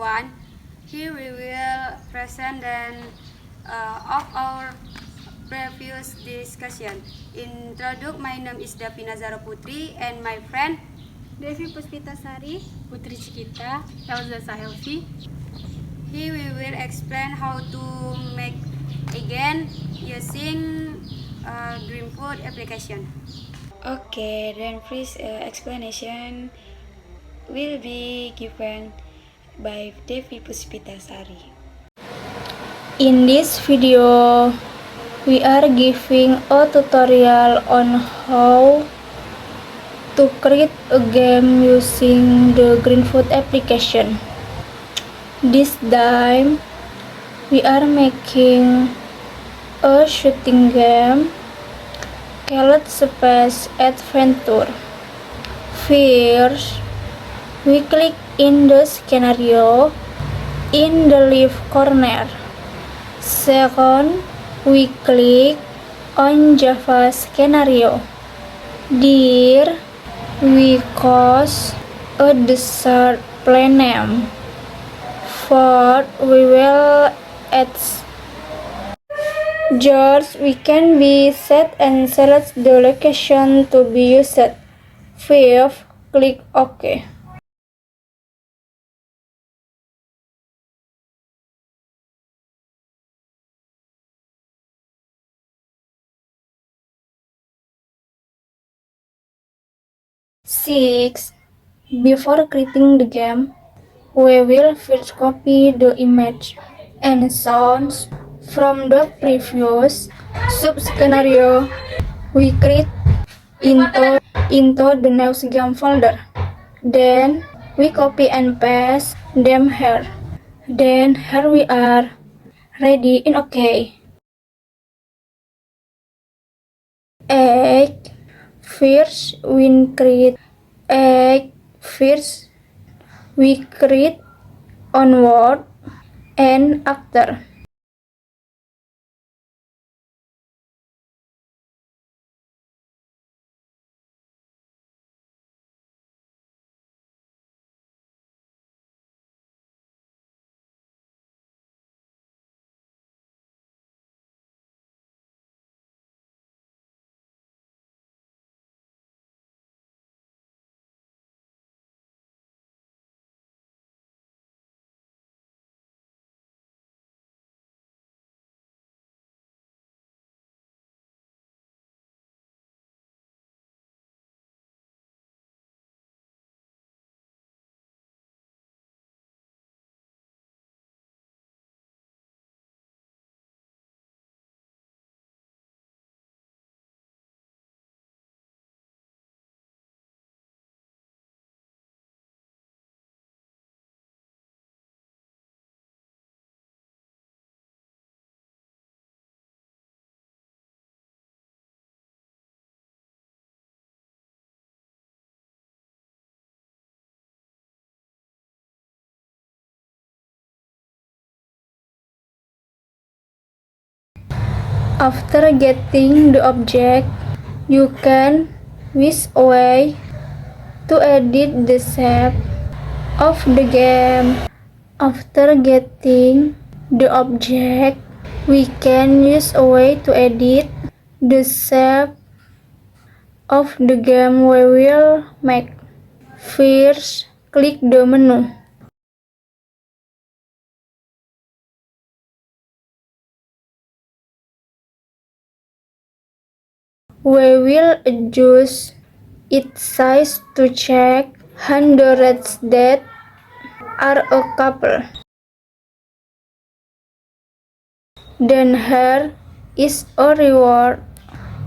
everyone. Here we will present of our previous discussion. My name is Davi Nazara Putri and my friend Devi Puspitasari, Putri Cikita, Elza Sahelvi. Here we will explain how to make again using GreenFood application. Okay, then please explanation will be given by Devi Puspitasari. In this video, we are giving a tutorial on how to create a game using the GreenFood application. This time, we are making a shooting game called Space Adventure. First, we click in the scenario in the left corner. Second, we click on Java scenario. There, we choose a desert planet name. Fourth, we will add jars. We can be set and select the location to be used. Fifth, click OK. Six, before creating the game, we will first copy the image and sounds from the previous sub-scenario we create into the next game folder. Then we copy and paste them here. Then here we are ready in OK. 8. First we create onward and after. After getting the object, you can whisk away to edit the shape of the game. After getting the object, we can use a way to edit the shape of the game we will make. First, click the menu. We will adjust its size to check hundreds that are a couple. Then here is a reward.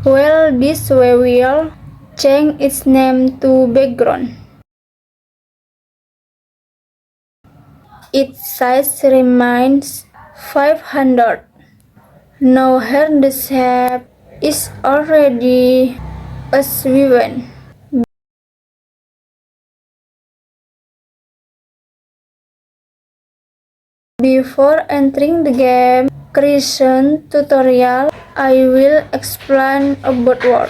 Well, this way will change its name to background. Its size remains 500. Now here the shape is already as we want. Before entering the game creation tutorial, I will explain about work.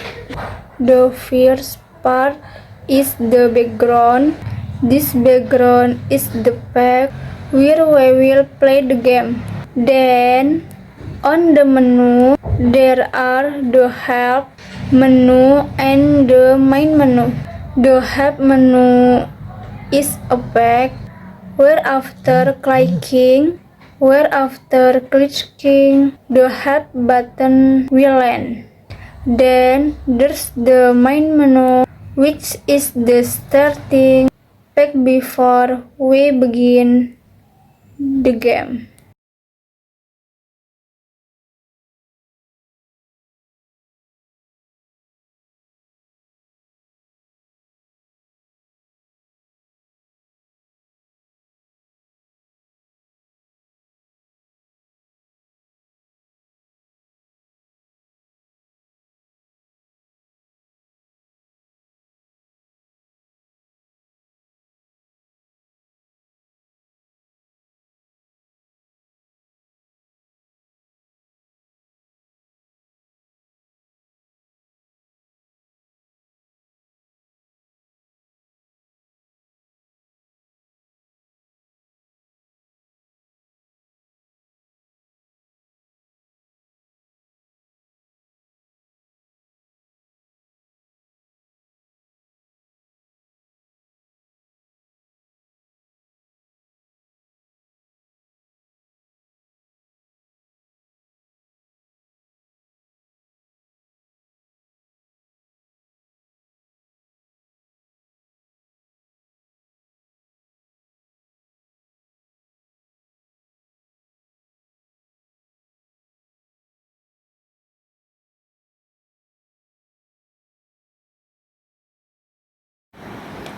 The first part is the background. This background is the pack where we will play the game. Then, on the menu, there are the help menu and the main menu. The help menu is opaque, where after clicking the help button will land. Then there's the main menu, which is the starting page before we begin the game.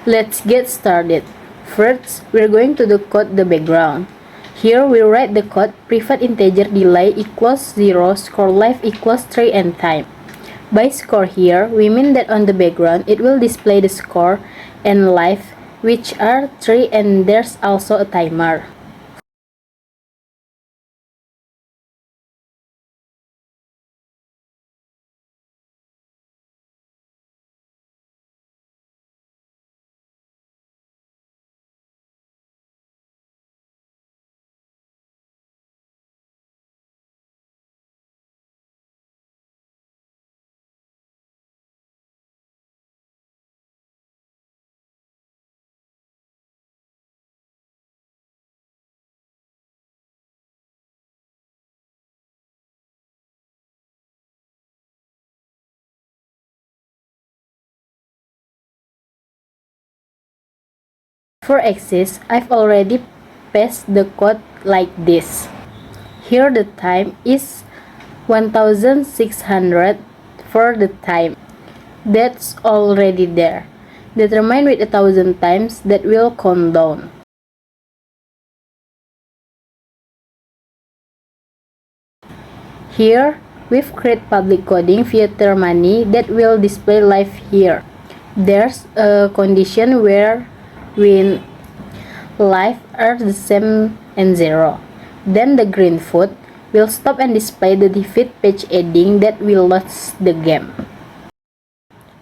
Let's get started. First, we're going to decode the background. Here we write the code private integer delay equals 0, score life equals 3 and time. By score here, we mean that on the background it will display the score and life, which are 3, and there's also a timer. For axis, I've already pasted the code like this. Here the time is 1600 for the time. That's already there. Determine with 1000 times that will count down. Here, we've created public coding via Termani that will display live here. There's a condition where when live are the same and 0. Then the green foot will stop and display the defeat page ending that will lose the game.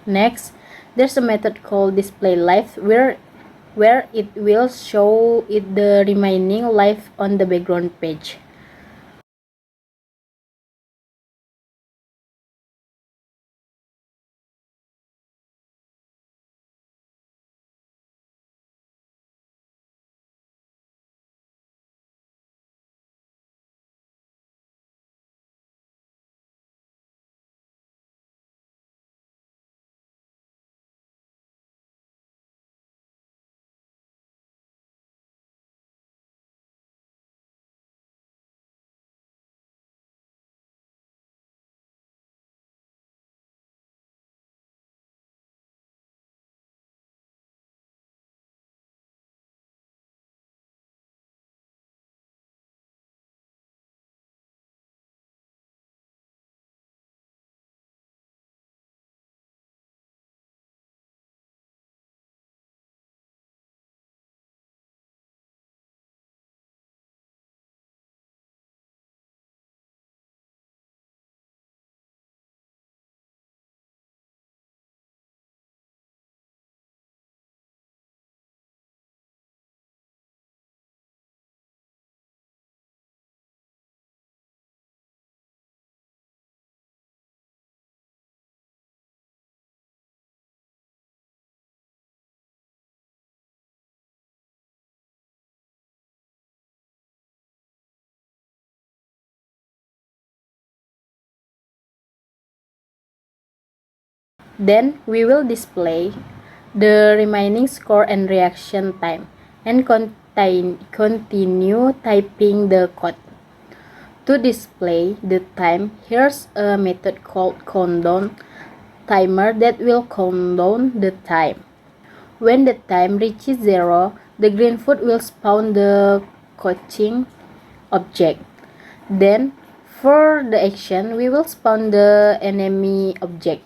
Next, there's a method called display live where it will show it the remaining live on the background page. Then we will display the remaining score and reaction time and continue typing the code. To display the time, here's a method called countdown timer that will count down the time. When the time reaches 0, the green foot will spawn the coaching object. Then, for the action, we will spawn the enemy object.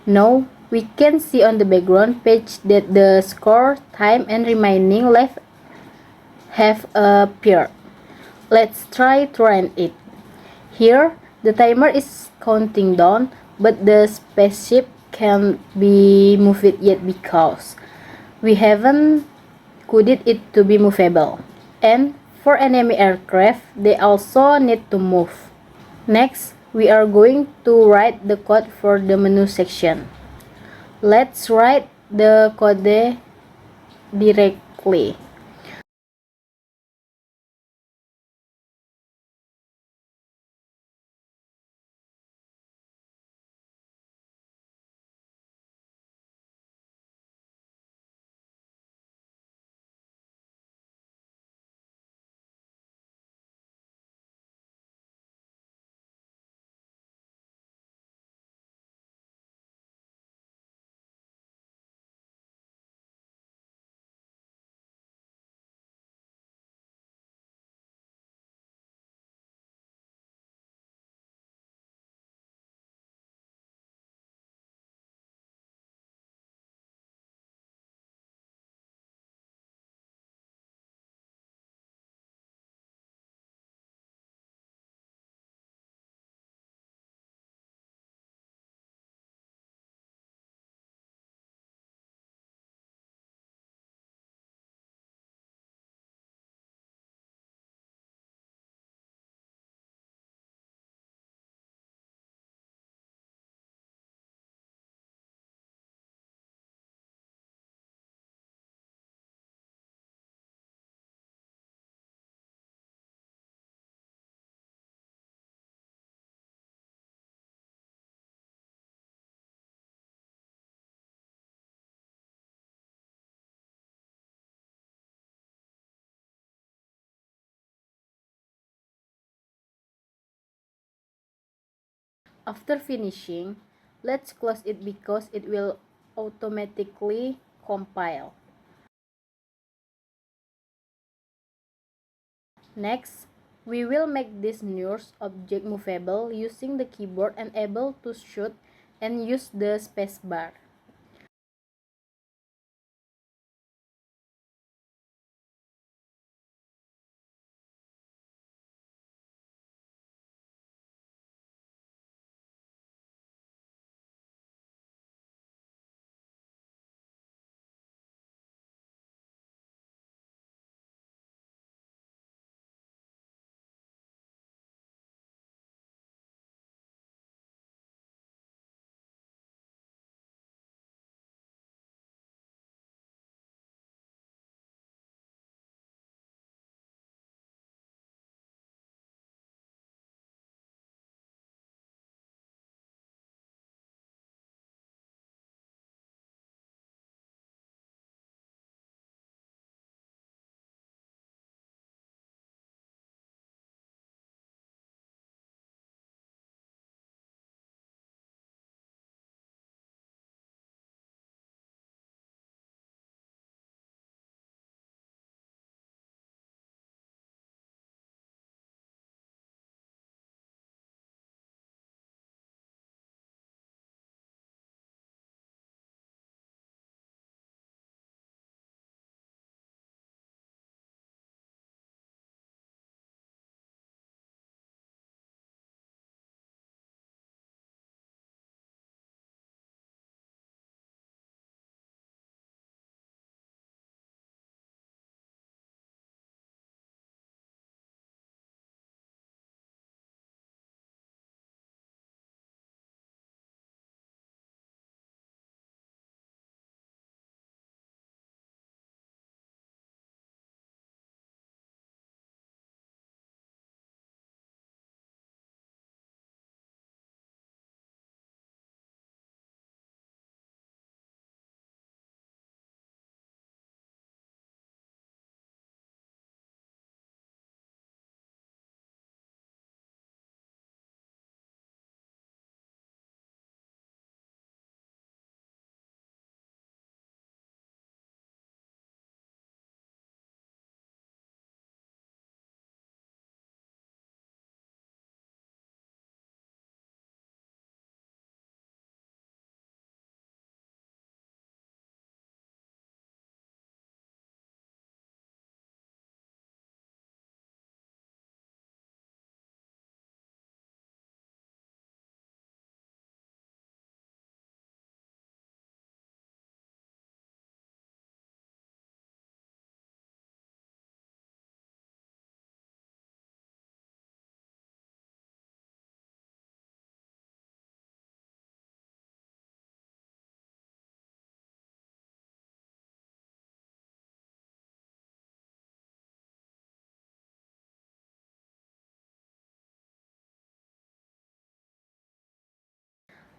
Now, we can see on the background page that the score, time, and remaining life have appeared. Let's try to run it. Here, the timer is counting down, but the spaceship can't be moved yet because we haven't coded it to be movable. And for enemy aircraft, they also need to move. Next, we are going to write the code for the menu section. Let's write the code directly. After finishing, let's close it because it will automatically compile. Next, we will make this nearest object movable using the keyboard and able to shoot and use the spacebar.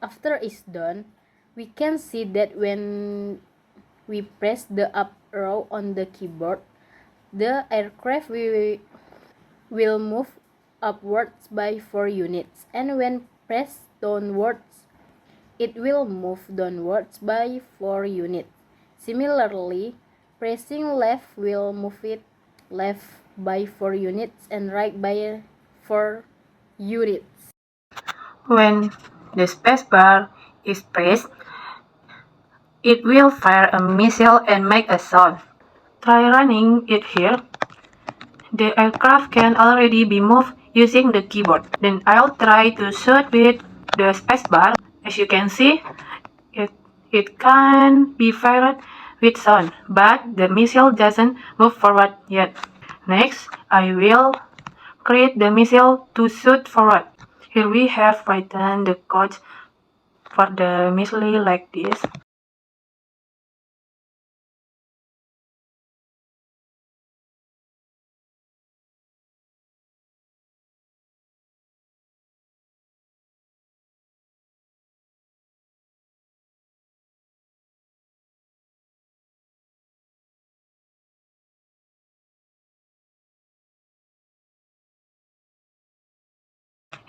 After it's done, we can see that when we press the up arrow on the keyboard, the aircraft will move upwards by 4 units, and when pressed downwards, it will move downwards by 4 units. Similarly, pressing left will move it left by 4 units and right by 4 units. When the spacebar is pressed, it will fire a missile and make a sound. Try running it here. The aircraft can already be moved using the keyboard. Then I'll try to shoot with the spacebar. As you can see, it can be fired with sound, but the missile doesn't move forward yet. Next, I will create the missile to shoot forward. Here we have written the code for the missile like this.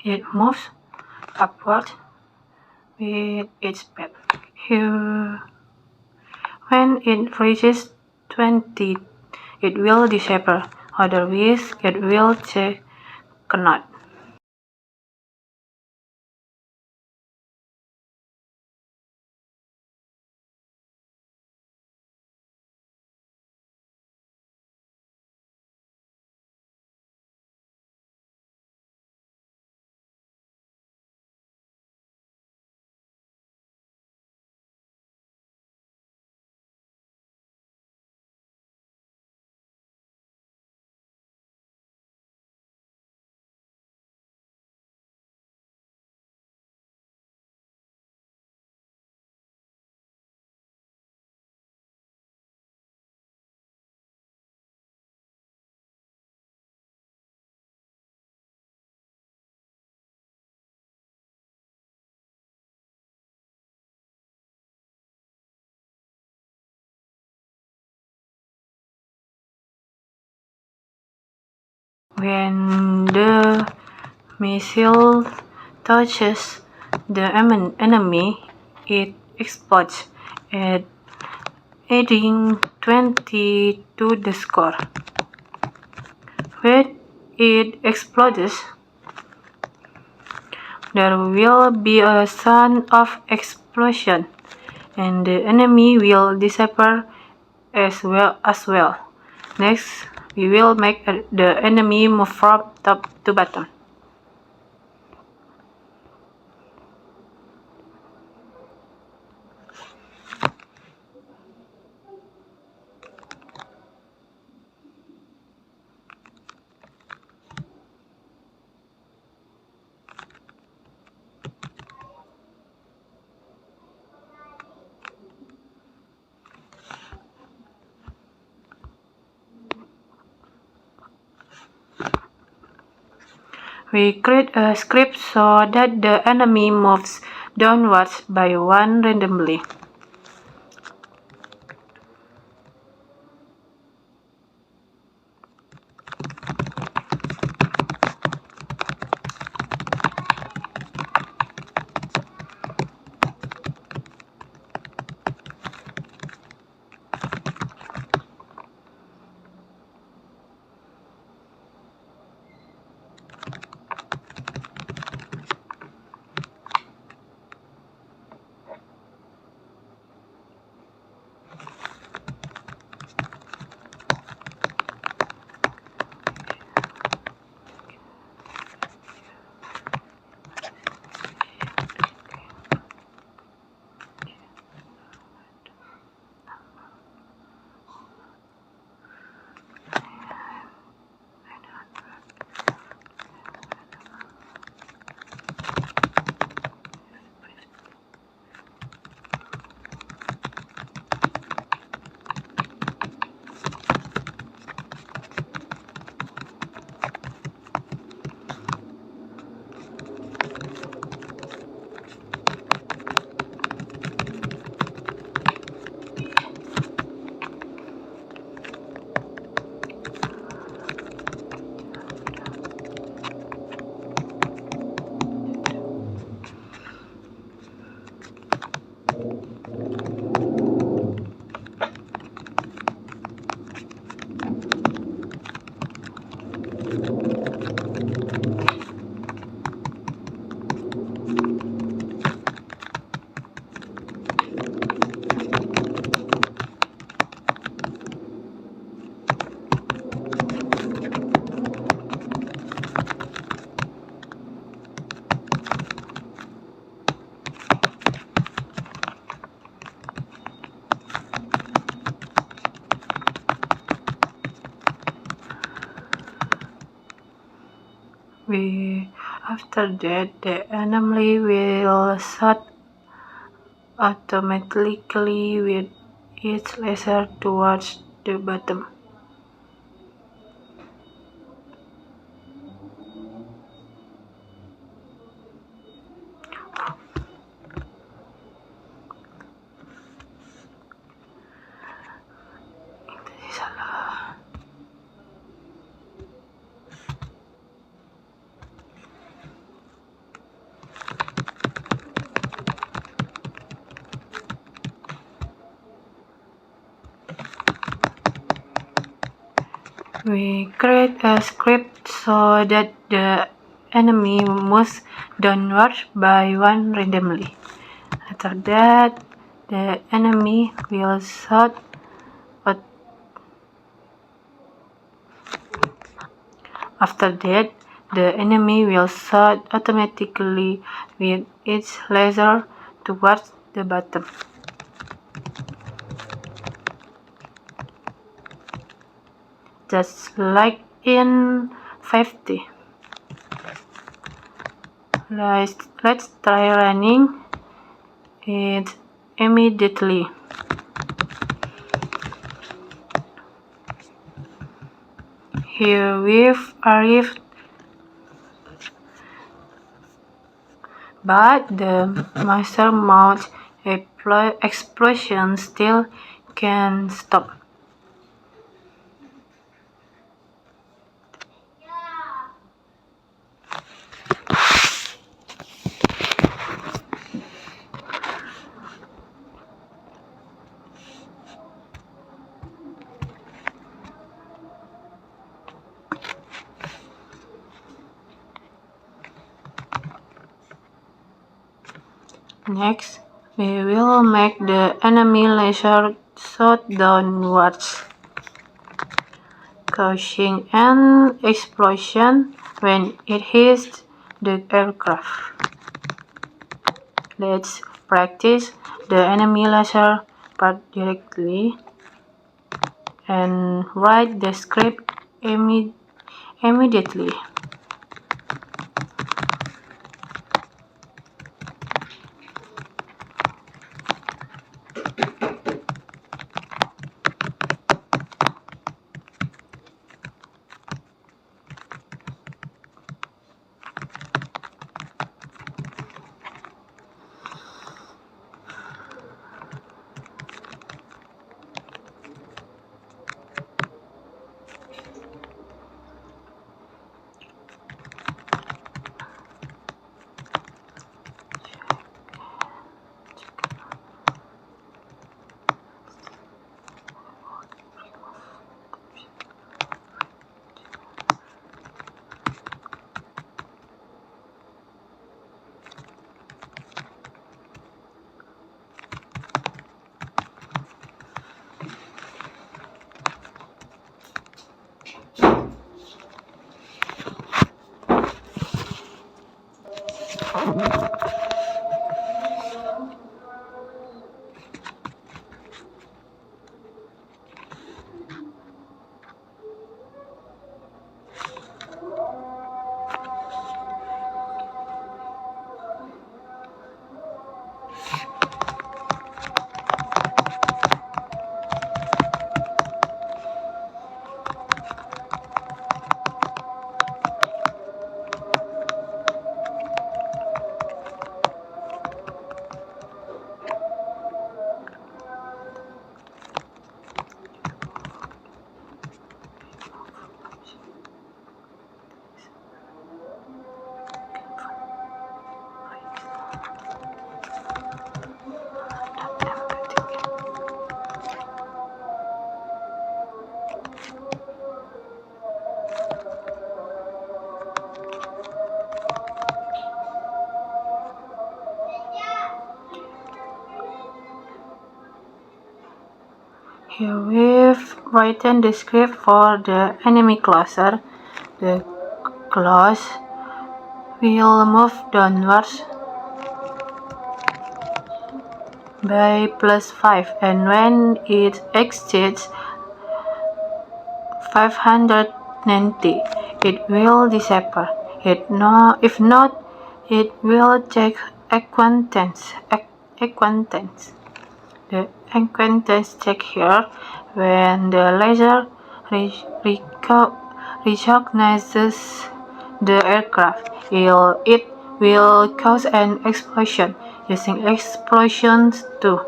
It moves upward with its path. Here, when it reaches 20, it will disappear. Otherwise, it will cannot. When the missile touches the enemy, it explodes, adding 20 to the score. When it explodes, there will be a sound of explosion, and the enemy will disappear as well. Next, we will make the enemy move from top to bottom. We create a script so that the enemy moves downwards by 1 randomly. After that, the enemy will shoot automatically with its laser towards the bottom. We create a script so that the enemy moves downwards by one randomly. After that, the enemy will shoot automatically with its laser towards the bottom. Just like in 5D. Let's try running it immediately. Here we've arrived, but the monster mouth explosion still can't stop. Next, we will make the enemy laser shoot downwards, causing an explosion when it hits the aircraft. Let's practice the enemy laser part directly and write the script immediately. Here we've written the script for the enemy cluster. The class will move downwards by +5, and when it exceeds 590, it will disappear. If not, it will take acquaintance. The acquaintance check here. When the laser recognizes the aircraft, it will cause an explosion, using explosions too.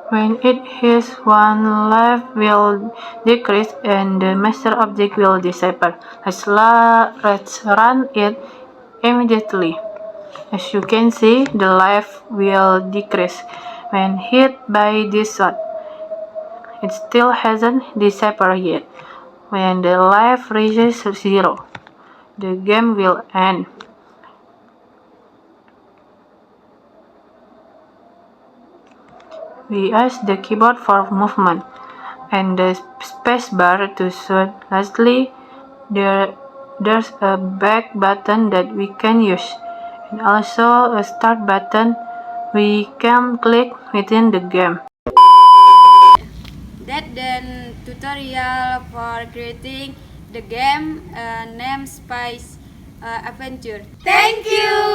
When it hits one, life will decrease and the master object will disappear. Let's run it immediately. As you can see, the life will decrease when hit by this shot. It still hasn't disappeared yet. When the life reaches 0, the game will end. We use the keyboard for movement and the spacebar to shoot. Lastly, there's a back button that we can use, and also a start button we can click within the game. That then tutorial for creating the game named Spice Adventure. Thank you!